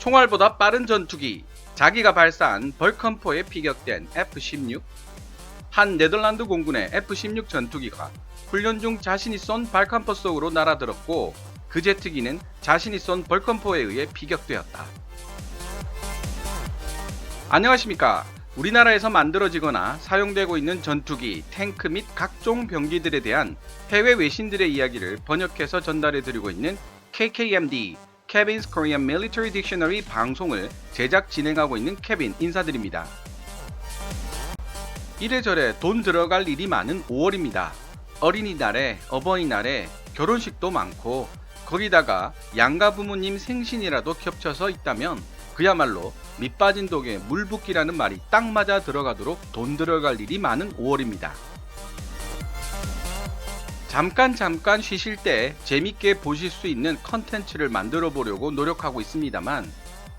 총알보다 빠른 전투기, 자기가 발사한 벌컨포에 피격된 F-16. 한 네덜란드 공군의 F-16 전투기가 훈련 중 자신이 쏜 벌컨포 속으로 날아들었고 그 제트기는 자신이 쏜 벌컨포에 의해 피격되었다. 안녕하십니까. 우리나라에서 만들어지거나 사용되고 있는 전투기, 탱크 및 각종 병기들에 대한 해외 외신들의 이야기를 번역해서 전달해드리고 있는 KKMD Kevin's Korean Military Dictionary 방송을 제작 진행하고 있는 케빈 인사드립니다. 이래저래 돈 들어갈 일이 많은 5월입니다. 어린이날에 어버이날에 결혼식도 많고 거기다가 양가 부모님 생신이라도 겹쳐서 있다면 그야말로 밑빠진 독에 물 붓기라는 말이 딱 맞아 들어가도록 돈 들어갈 일이 많은 5월입니다. 잠깐 쉬실 때 재밌게 보실 수 있는 컨텐츠를 만들어 보려고 노력하고 있습니다만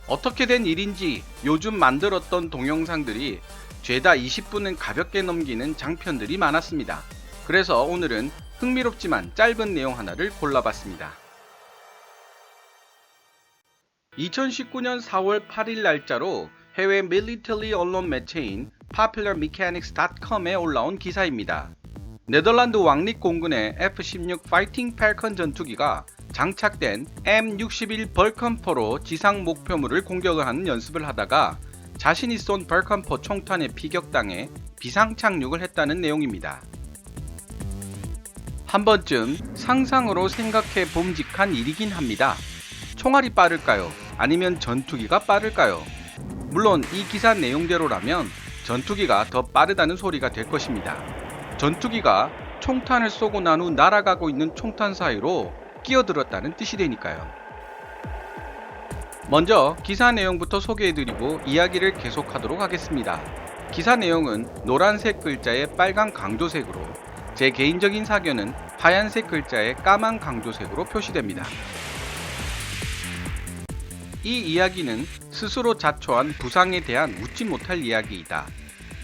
어떻게 된 일인지 요즘 만들었던 동영상들이 죄다 20분은 가볍게 넘기는 장편들이 많았습니다. 그래서 오늘은 흥미롭지만 짧은 내용 하나를 골라봤습니다. 2019년 4월 8일 날짜로 해외 밀리터리 언론 매체인 popularmechanics.com에 올라온 기사입니다. 네덜란드 왕립 공군의 F-16 파이팅 팔컨 전투기가 장착된 M61 벌컨포로 지상 목표물을 공격을 하는 연습을 하다가 자신이 쏜 벌컨포 총탄에 피격당해 비상 착륙을 했다는 내용입니다. 한 번쯤 상상으로 생각해 봄직한 일이긴 합니다. 총알이 빠를까요? 아니면 전투기가 빠를까요? 물론 이 기사 내용대로라면 전투기가 더 빠르다는 소리가 될 것입니다. 전투기가 총탄을 쏘고 난 후 날아가고 있는 총탄 사이로 끼어들었다는 뜻이 되니까요. 먼저 기사 내용부터 소개해드리고 이야기를 계속하도록 하겠습니다. 기사 내용은 노란색 글자에 빨간 강조색으로, 제 개인적인 사견은 하얀색 글자에 까만 강조색으로 표시됩니다. 이 이야기는 스스로 자초한 부상에 대한 웃지 못할 이야기이다.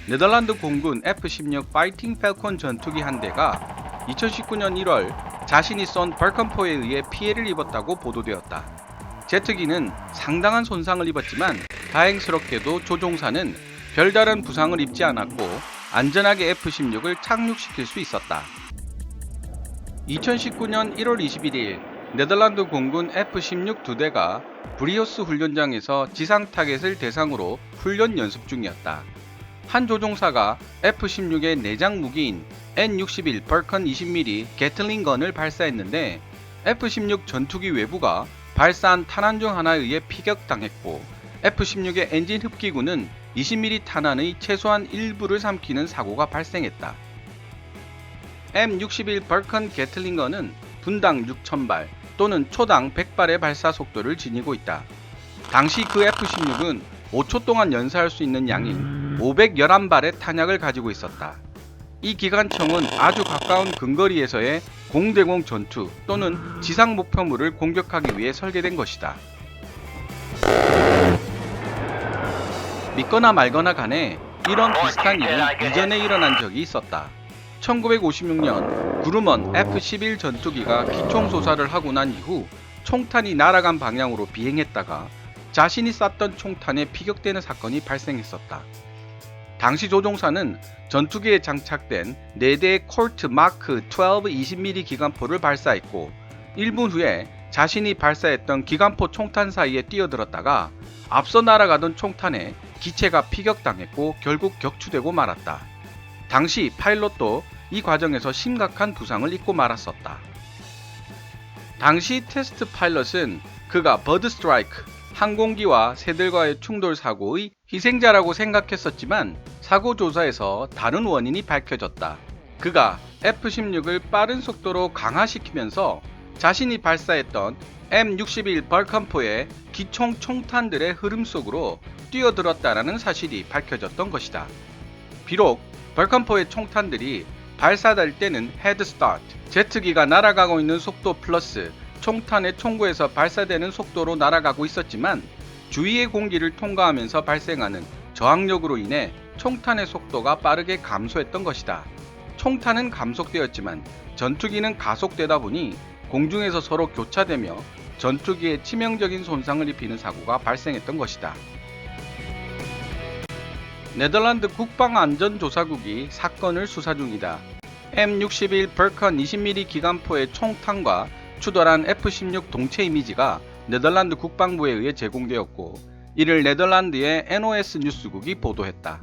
네덜란드 공군 F-16 파이팅 팔컨 전투기 한 대가 2019년 1월 자신이 쏜 벌컨포에 의해 피해를 입었다고 보도되었다. 제트기는 상당한 손상을 입었지만 다행스럽게도 조종사는 별다른 부상을 입지 않았고 안전하게 F-16을 착륙시킬 수 있었다. 2019년 1월 21일 네덜란드 공군 F-16 두 대가 브리오스 훈련장에서 지상 타겟을 대상으로 훈련 연습 중이었다. 한 조종사가 F-16의 내장 무기인 N61 벌컨 20mm 게틀링건을 발사했는데 F-16 전투기 외부가 발사한 탄환 중 하나에 의해 피격당했고 F-16의 엔진 흡기구는 20mm 탄환의 최소한 일부를 삼키는 사고가 발생했다. M61 벌컨 게틀링건은 분당 6,000발 또는 초당 100발의 발사 속도를 지니고 있다. 당시 그 F-16은 5초 동안 연사할 수 있는 양인 511발의 탄약을 가지고 있었다. 이 기관총은 아주 가까운 근거리에서의 공대공 전투 또는 지상 목표물을 공격하기 위해 설계된 것이다. 믿거나 말거나 간에 이런 비슷한 일은 이전에 일어난 적이 있었다. 1956년 그루먼 F-11 전투기가 기총소사를 하고 난 이후 총탄이 날아간 방향으로 비행했다가 자신이 쐈던 총탄에 피격되는 사건이 발생했었다. 당시 조종사는 전투기에 장착된 4대의 콜트 마크 12 20mm 기관포를 발사했고 1분 후에 자신이 발사했던 기관포 총탄 사이에 뛰어들었다가 앞서 날아가던 총탄에 기체가 피격당했고 결국 격추되고 말았다. 당시 파일럿도 이 과정에서 심각한 부상을 입고 말았었다. 당시 테스트 파일럿은 그가 버드 스트라이크, 항공기와 새들과의 충돌 사고의 희생자라고 생각했었지만 사고 조사에서 다른 원인이 밝혀졌다. 그가 F-16을 빠른 속도로 강화시키면서 자신이 발사했던 M61 벌컨포의 기총 총탄들의 흐름 속으로 뛰어들었다라는 사실이 밝혀졌던 것이다. 비록 벌컨포의 총탄들이 발사될 때는 헤드 스타트, 제트기가 날아가고 있는 속도 플러스 총탄의 총구에서 발사되는 속도로 날아가고 있었지만 주위의 공기를 통과하면서 발생하는 저항력으로 인해 총탄의 속도가 빠르게 감소했던 것이다. 총탄은 감속되었지만 전투기는 가속되다 보니 공중에서 서로 교차되며 전투기에 치명적인 손상을 입히는 사고가 발생했던 것이다. 네덜란드 국방안전조사국이 사건을 수사 중이다. M61 벌컨 20mm 기관포의 총탄과 추돌한 F-16 동체 이미지가 네덜란드 국방부에 의해 제공되었고, 이를 네덜란드의 NOS 뉴스국이 보도했다.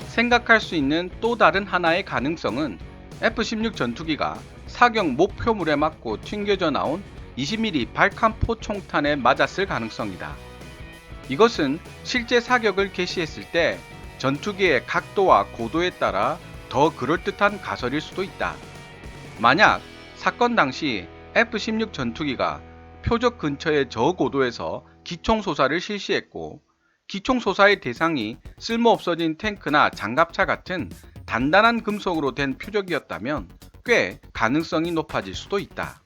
생각할 수 있는 또 다른 하나의 가능성은 F-16 전투기가 사격 목표물에 맞고 튕겨져 나온 20mm 발칸포 총탄에 맞았을 가능성이다. 이것은 실제 사격을 개시했을 때 전투기의 각도와 고도에 따라 더 그럴듯한 가설일 수도 있다. 만약 사건 당시 F-16 전투기가 표적 근처의 저고도에서 기총소사를 실시했고, 기총소사의 대상이 쓸모없어진 탱크나 장갑차 같은 단단한 금속으로 된 표적이었다면 꽤 가능성이 높아질 수도 있다.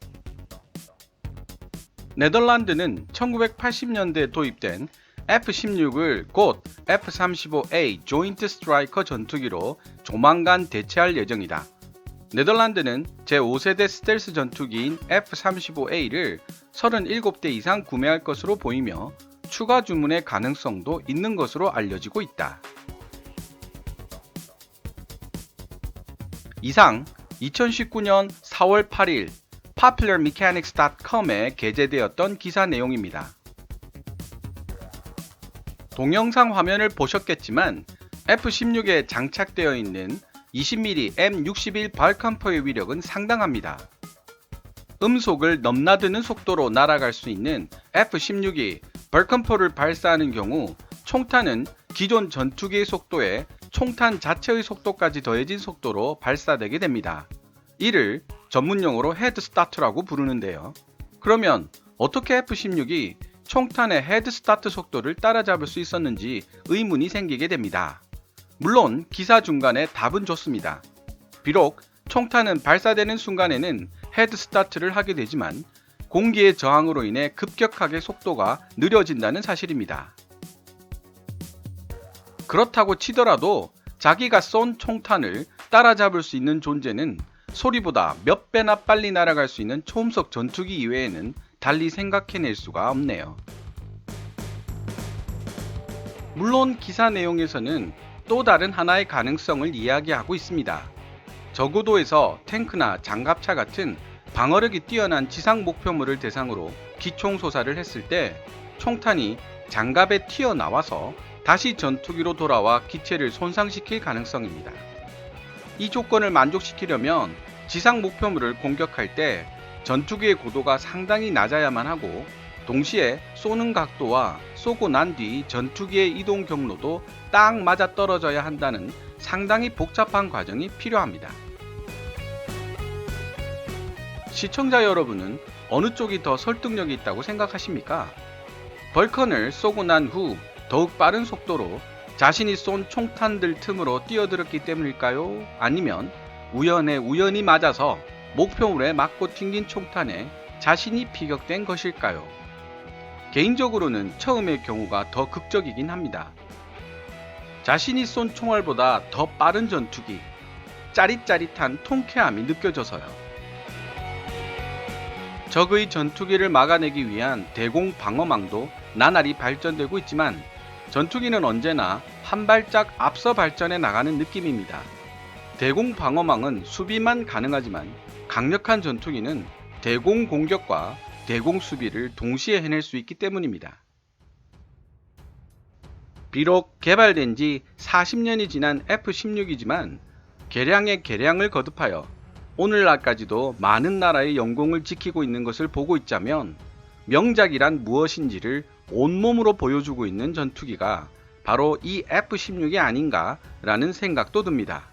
네덜란드는 1980년대에 도입된 F-16을 곧 F-35A 조인트 스트라이커 전투기로 조만간 대체할 예정이다. 네덜란드는 제5세대 스텔스 전투기인 F-35A를 37대 이상 구매할 것으로 보이며 추가 주문의 가능성도 있는 것으로 알려지고 있다. 이상 2019년 4월 8일 popularmechanics.com에 게재되었던 기사 내용입니다. 동영상 화면을 보셨겠지만 F-16에 장착되어 있는 20mm M61 발칸포의 위력은 상당합니다. 음속을 넘나드는 속도로 날아갈 수 있는 F-16이 발칸포를 발사하는 경우 총탄은 기존 전투기의 속도에 총탄 자체의 속도까지 더해진 속도로 발사되게 됩니다. 이를 전문용어로 헤드스타트라고 부르는데요. 그러면 어떻게 F-16이 총탄의 헤드스타트 속도를 따라잡을 수 있었는지 의문이 생기게 됩니다. 물론 기사 중간에 답은 줬습니다. 비록 총탄은 발사되는 순간에는 헤드스타트를 하게 되지만 공기의 저항으로 인해 급격하게 속도가 느려진다는 사실입니다. 그렇다고 치더라도 자기가 쏜 총탄을 따라잡을 수 있는 존재는 소리보다 몇 배나 빨리 날아갈 수 있는 초음속 전투기 이외에는 달리 생각해낼 수가 없네요. 물론 기사 내용에서는 또 다른 하나의 가능성을 이야기하고 있습니다. 저고도에서 탱크나 장갑차 같은 방어력이 뛰어난 지상 목표물을 대상으로 기총소사를 했을 때 총탄이 장갑에 튀어나와서 다시 전투기로 돌아와 기체를 손상시킬 가능성입니다. 이 조건을 만족시키려면 지상 목표물을 공격할 때 전투기의 고도가 상당히 낮아야만 하고, 동시에 쏘는 각도와 쏘고 난 뒤 전투기의 이동 경로도 딱 맞아 떨어져야 한다는 상당히 복잡한 과정이 필요합니다. 시청자 여러분은 어느 쪽이 더 설득력이 있다고 생각하십니까? 벌컨을 쏘고 난 후 더욱 빠른 속도로 자신이 쏜 총탄들 틈으로 뛰어들었기 때문일까요? 아니면 우연히 맞아서 목표물에 맞고 튕긴 총탄에 자신이 피격된 것일까요? 개인적으로는 처음의 경우가 더 극적이긴 합니다. 자신이 쏜 총알보다 더 빠른 전투기, 짜릿짜릿한 통쾌함이 느껴져서요. 적의 전투기를 막아내기 위한 대공 방어망도 나날이 발전되고 있지만 전투기는 언제나 한 발짝 앞서 발전해 나가는 느낌입니다. 대공 방어망은 수비만 가능하지만 강력한 전투기는 대공 공격과 대공 수비를 동시에 해낼 수 있기 때문입니다. 비록 개발된 지 40년이 지난 F-16이지만 개량의 개량을 거듭하여 오늘날까지도 많은 나라의 영공을 지키고 있는 것을 보고 있자면 명작이란 무엇인지를 온몸으로 보여주고 있는 전투기가 바로 이 F-16이 아닌가 라는 생각도 듭니다.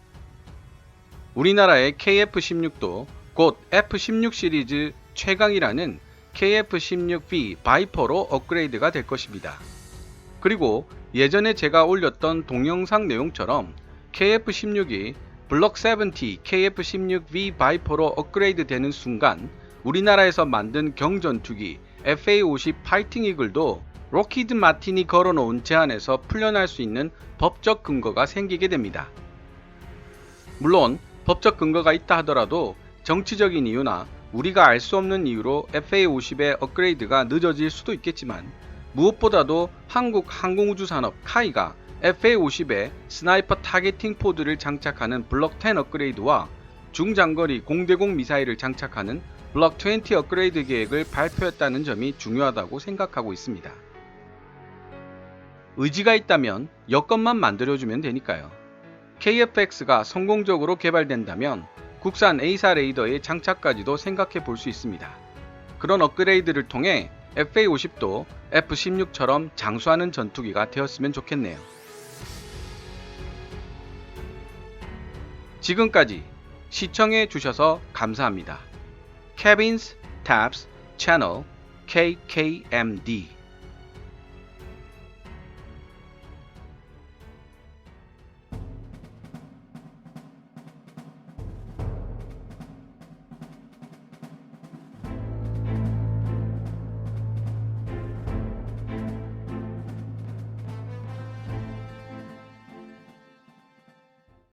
우리나라의 KF-16도 곧 F-16 시리즈 최강이라는 KF-16V 바이퍼로 업그레이드가 될 것입니다. 그리고 예전에 제가 올렸던 동영상 내용처럼 KF-16이 블록 70 KF-16V 바이퍼로 업그레이드 되는 순간 우리나라에서 만든 경전투기 FA-50 파이팅 이글도 록히드 마틴이 걸어놓은 제한에서 풀려날 수 있는 법적 근거가 생기게 됩니다. 물론 법적 근거가 있다 하더라도 정치적인 이유나 우리가 알 수 없는 이유로 FA-50의 업그레이드가 늦어질 수도 있겠지만 무엇보다도 한국 항공우주산업 카이가 FA-50에 스나이퍼 타겟팅 포드를 장착하는 블록 10 업그레이드와 중장거리 공대공 미사일을 장착하는 블록 20 업그레이드 계획을 발표했다는 점이 중요하다고 생각하고 있습니다. 의지가 있다면 여건만 만들어주면 되니까요. KF-X가 성공적으로 개발된다면 국산 A사 레이더의 장착까지도 생각해 볼 수 있습니다. 그런 업그레이드를 통해 FA-50도 F-16처럼 장수하는 전투기가 되었으면 좋겠네요. 지금까지 시청해 주셔서 감사합니다. Kevin's Tabs 채널 KKMD